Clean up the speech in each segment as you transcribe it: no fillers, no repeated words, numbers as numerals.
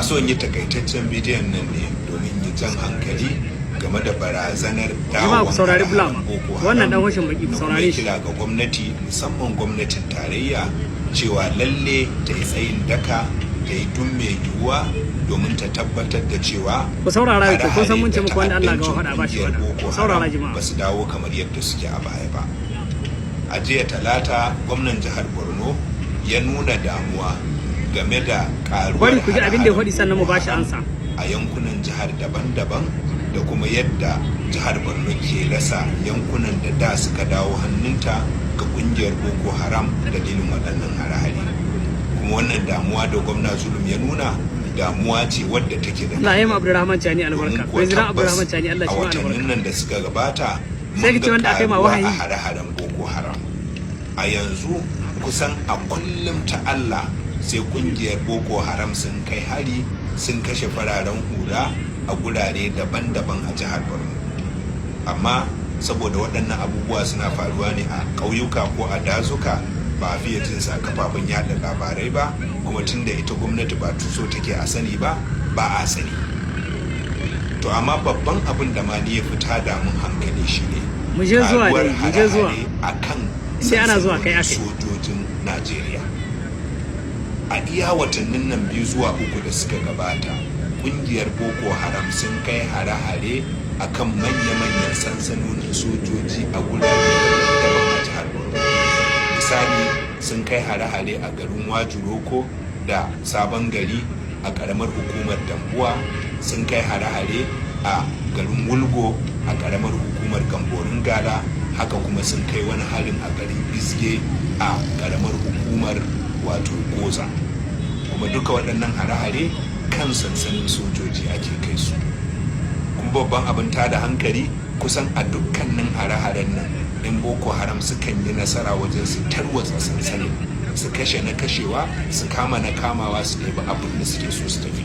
so in yi takaitaccen bidiyon nan ne domin yi jan hankali game da barazanar dawon boko wannan dan hoshin baki saurare shi kira ga gwamnati musamman gwamnatin tarayya cewa lalle ta yi tsayin daka ta yi dun mai yiwuwa domin ta tabbatar da cewa ku saurara ku kun san mun ce muku wanda Allah ga hada ba shi wada saurara jama'a ba su dawo kamar yadda suke a baya ba. A jiya talata gwamnan jihar Borno ya nuna damuwa game da karuwar bari ku ji abin da ya faɗi sannan mu bashi ansa a yankunan jihar daban-daban da kuma yadda jihar Borno ke rasa yankunan da da suka dawo hannunta ga kungiyar Boko Haram dalilin waɗannan hare-hare. Kuma wannan damuwa da gwamna Zulum ya nuna damuwa ce wadda take da Allah ya yi Abdulrahman Chani albarka president Abdulrahman Chani Allah shi ma albarka. A watannin nan da suka gabata sai kace wanda akai ma wahayi a hare-haren Boko Haram. A yanzu kusan a kullum ta Allah sai kungiyar Boko Haram sun kai hari sun kashe fararen hula a gurare daban-daban a jihar Borno. Amma saboda waɗannan abubuwa suna faruwa ne a ƙauyuka ko a dazuka ba a fiye jin sa kafafen yada labarai ba, kuma tunda ita gwamnati ba tuso take a sani ba a sani. To amma babban abin da ma ni ya fita da mun hankali shine mu je zuwa akan sai ana zuwa kai akai sojojin Najeriya. A iya watannin nan 2 zuwa 3 da suka gabata kungiyar Boko Haram sun kai hare-hare akan manya-manyan sansanonin sojoji a gurare daban a jihar Borno. Misali sun kai hare-hare a garin Wajiroko da Sabon Gari a karamar hukumar Dambuwa, sun kai hare-hare a garin Wulgo a karamar hukumar Gamborin Gala, haka kuma sun kai wani harin a garin Bisge a karamar hukumar wato Goza. Kuma duka waɗannan hare-hare kan sansanin sojoji ake kai su. Kuma babban abin tada hankali kusan a dukkanin hare-haren nan in Boko Haram sukan yi nasara wajen su tarwatsa sansanin, su kashe na kashewa, su kama na kamawa, su ɗebi abin da suke so su tafi.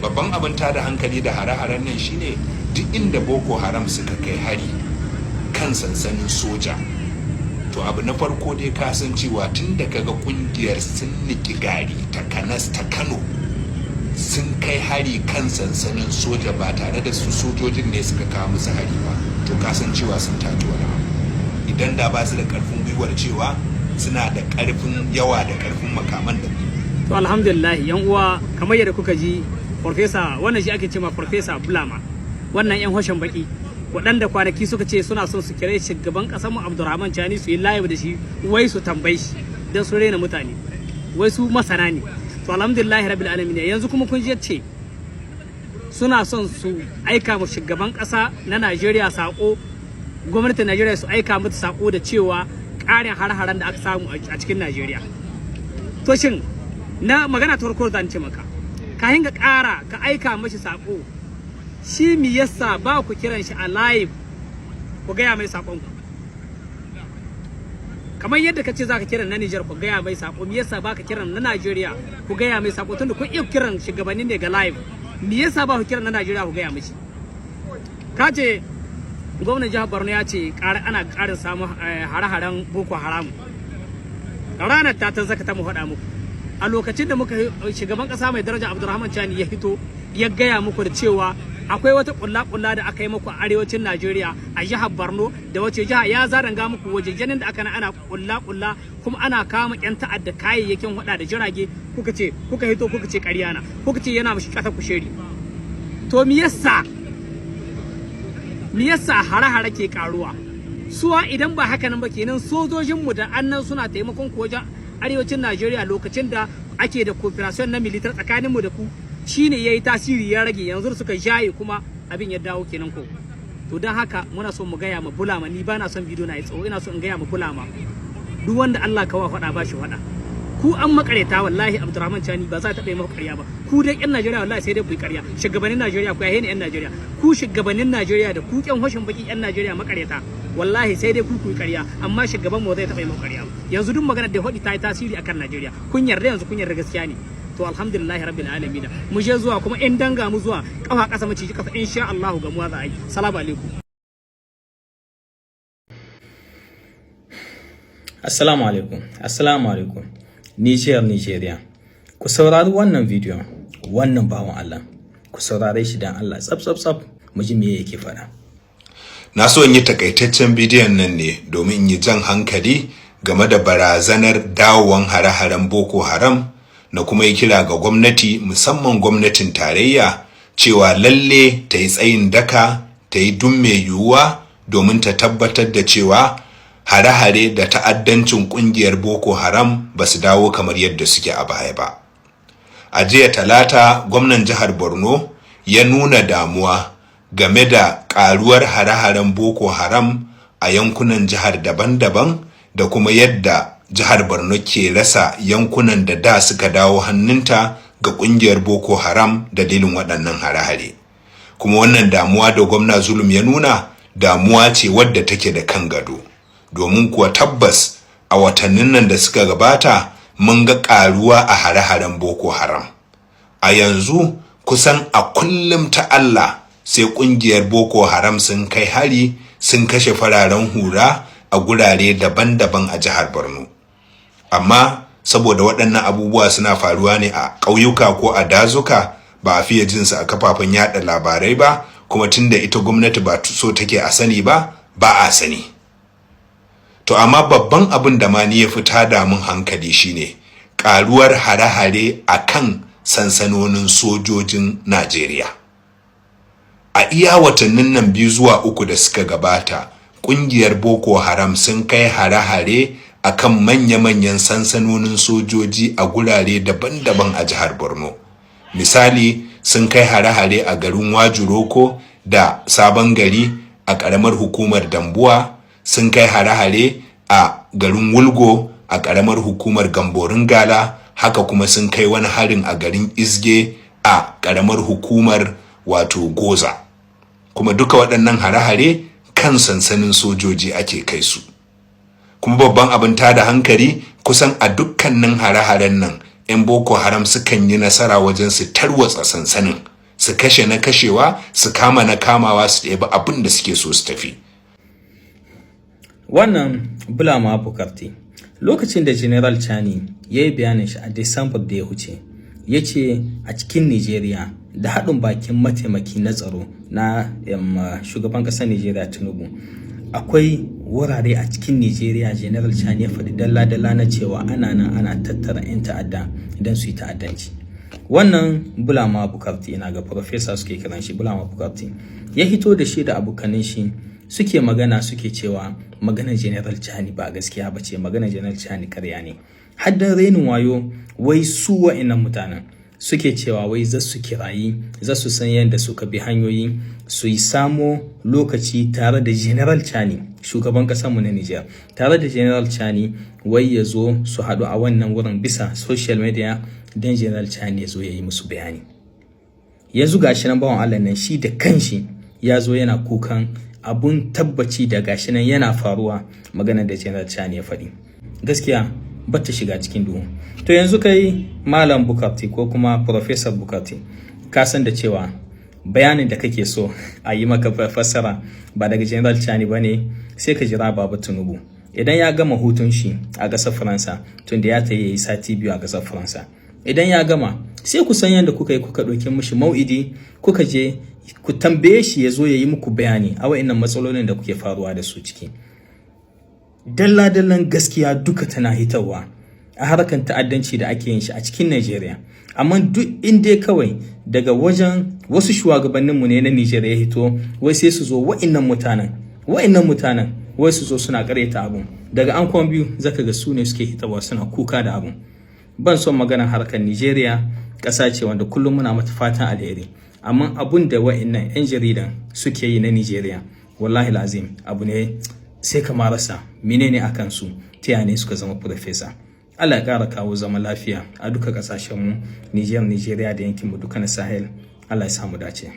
Babban abin tada hankali da hare-haren nan shine duk inda Boko Haram suka kai hari kan sansanin soja, to abu na farko dai ka san cewa tun da kaga kungiyar sun niki gari ta Kanas ta Kano sun kai hari kan sansanin soja ba tare da su sojojin ne suka kawo musu hari ba, to ka san cewa sun tato wani abu. Idan da ba su da karfin gwiwar cewa suna da karfin yawa da karfin makaman da to alhamdulillah yan uwa kamar yadda kuka ji farfesa wannan shi ake cewa farfesa Bulama wannan yan hoshin baki waɗanda kwanaki suka ce suna son su kire shugaban ƙasar mu Abdulrahman Chani su yi live da shi wai su tambaye shi dan su rena mutane wai su masana ne. To alhamdulillah rabbil alamin yanzu kuma kun ji ce suna son su aika mu shugaban ƙasa na Najeriya sako, gwamnatin Najeriya su aika mata sako da cewa ƙarin har-haren da aka samu a cikin Najeriya. To shin na magana ta farko zan ce maka ka hinga ƙara ka aika mashi sako, shi mi yasa ba ku kiran shi a live ku gaya mai sakon ku, kamar yadda ka ce za ka kiran na Nijar ku gaya mai sako, mi yasa ba ka kiran na Najeriya ku gaya mai sako, tunda kun iya kiran shugabanni ne ga live, mi yasa ba ku kiran na Najeriya ku gaya mishi? Ka ce gwamnan jihar Borno ya ce ana ƙarin samun hare-haren Boko Haram. Ranar ta zaka ta mu faɗa muku a lokacin da muka shugaban ƙasa mai daraja Abdulrahman Chani ya fito ya gaya muku da cewa akwai wata kulla da aka yi muku a arewacin Najeriya a jihar Borno da wace jiha ya zaranga muku wajejenin da aka ana kulla kuma ana kama yan ta'adda kayayyakin hada da jirage, kuka hito kuka ce ƙarya na, kuka ce yana mishi ƙasa kusheri. To me yasa hare-hare ke karuwa? Suwa idan ba haka nan ba kenan sojojinmu da annan suna taimakon ku wajen arewacin Najeriya lokacin da ake da cooperation na militar tsakaninmu da ku shine yayi tasiri ya rage, yanzu suka jaye kuma abin ya dawo kenan ko. To don haka muna so mu gaya ma Bulama, ni bana son bidiyo na yi tsawo, ina so in gaya ma Bulama duk wanda Allah kawa faɗa ba shi faɗa. Ku an makareta wallahi Abdulrahman Chani ba za ta taɓa yi maka ƙarya ba. Ku dai ƴan Najeriya wallahi sai dai ku yi ƙarya. Shugabannin Najeriya ku yahe ne ƴan Najeriya. Ku shugabannin Najeriya da ku ƴan hoshin baki ƴan Najeriya makareta wallahi sai dai ku yi ƙarya, amma shugaban mu zai taɓa yi maka ƙarya ba. Yanzu duk maganar da hodi ta yi tasiri akan Najeriya. Kun yarda yanzu kun yarda gaskiya ne. To alhamdulillah rabbil alamin mu je zuwa kuma in danga mu zuwa kafa kasa maciji kasa insha Allah ga mu za a yi. Assalamu alaikum. Assalamu alaikum. Nigeria. Ku saurari wannan bidiyon, wannan bawan Allah. Ku saurare shi dan Allah tsaf mu ji me yake faɗa. Na so in yi takaitaccen bidiyon nan ne domin in yi jan hankali game da barazanar dawowan hare-haren Boko Haram, na kuma yi kira ga gwamnati, musamman gwamnatin tarayya, cewa lalle ta yi tsayin daka, ta yi duk mai yiwuwa domin ta tabbatar da cewa hare-hare da ta'addancin kungiyar Boko Haram ba su dawo kamar yadda suke a baya ba. A jiya Talata, gwamnan jihar Borno ya nuna damuwa game da karuwar hare-haren Boko Haram a yankunan jihar daban-daban, da kuma yadda jihar Borno ke rasa yankunan da da suka dawo hannunta ga kungiyar Boko Haram dalilin waɗannan hare-hare. Kuma wannan damuwa da gwamna Zulum ya nuna damuwa ce wadda take da kan gado, domin kuwa tabbas a watannin nan da suka gabata mun ga karuwa a hare-haren Boko Haram. A yanzu kusan a kullum ta Allah sai kungiyar Boko Haram sun kai hari, sun kashe fararen hura a gurare daban-daban a jihar Borno. Amma saboda waɗannan abubuwa suna faruwa ne a ƙauyuka ko a dazuka, ba a fiye jinsu a kafafen yada labarai ba, kuma tunda ita gwamnati ba so take a sani ba a sani. To amma babban abin da ma ni ya fita da mun hankali shine ƙaruwar hare-hare a kan sansanonin sojojin Najeriya. A iya watannin nan 2 zuwa 3 da suka gabata, ƙungiyar Boko Haram sun kai hare-hare a kan manya-manyan sansanonin sojoji a gurare daban-daban a jihar Borno. Misali, sun kai hare-hare a garin Wajiroko da Sabon Gari a ƙaramar hukumar Dambuwa, sun kai hare-hare a garin Wulgo a ƙaramar hukumar Gamborin Gala, haka kuma sun kai wani harin a garin Izge a ƙaramar hukumar wato Goza. Kuma duka waɗannan hare-hare kan sansanin sojoji ake kai su. Kuma babban abin tada hankali, kusan a dukkanin hare-haren nan 'yan Boko Haram sukan yi nasara wajen su tarwatsa sansanin, su kashe na kashewa, su kama na kamawa, su ɗebi abin da suke so su tafi. Wannan Bulama Bukarti, lokacin da General Chani ya yi bayanin shi a Disambar da ya huce, ya ce a cikin Nigeria da haɗin bakin mataimaki na tsaro na shugaban ƙasar Nigeria Tinubu, akwai wurare a cikin Nigeria General Chani ya faɗi dalla-dalla na cewa ana nan ana tattara 'yan ta'adda idan su yi ta'addanci. Wannan Bulama Bukarti, ina ga professor suke kiran shi Bulama Bukarti, ya hito da shi da abokanin shi suke magana, suke cewa maganar General Chani ba gaskiya ba ce, maganar General Chani karya ne. Haddan renin wayo, wai su wa'annan mutanen suke cewa wai za su kirayi, za su san yadda suka bi hanyoyi su yi samo lokaci tare da General Chani, shugaban mu na Niger, tare da General Chani, wai ya zo su haɗu a wannan wurin bisa social media don General Chani ya zo ya yi musu bayani. Yanzu gashi nan bawan Allah nan shi da kanshi ya zo yana kukan abun tabbaci da gashi nan yana faruwa, magana da General Chani ya faɗi. Gaskiya ba ta shiga cikin duhu. To yanzu kai Malam Bukarti ko kuma Professor Bukarti, ka san da cewa bayanin da kake so a yi maka fassara ba daga General Chani ba ne, sai ka jira Baba Tinubu. Idan ya gama hutun shi a ƙasar Faransa, tunda ya tayi yayi sati 2 a ƙasar Faransa, idan ya gama sai ku san yadda kuka yi, kuka ɗauki mishi mau'idi, kuka je ku tambaye shi ya zo ya yi muku bayani a wa'annan matsalolin da kuke faruwa da su ciki. Dalla-dallan gaskiya duka tana hitarwa a harkan ta'addanci da ake yin shi a cikin Najeriya. Amma duk inda kawai daga wajen wasu shugabanninmu ne na Nigeria ya hito, wai sai su zo wa'annan mutanen wai su zo suna karyata abun. Daga an kwan biyu zaka ga su ne suke hitarwa suna kuka da abun. Ban son maganar harkar Nigeria, ƙasa ce wanda kullum muna mata fatan alheri. Amma abun da wa'annan 'yan jaridan suke yi na Nigeria, wallahi lazim abu ne sai ka marasa menene akan su, ta yane suka zama professor. Allah ya ƙara kawo zama lafiya a duka ƙasashenmu, Nigeria da yankinmu duka na Sahel. Allah ya samu dace.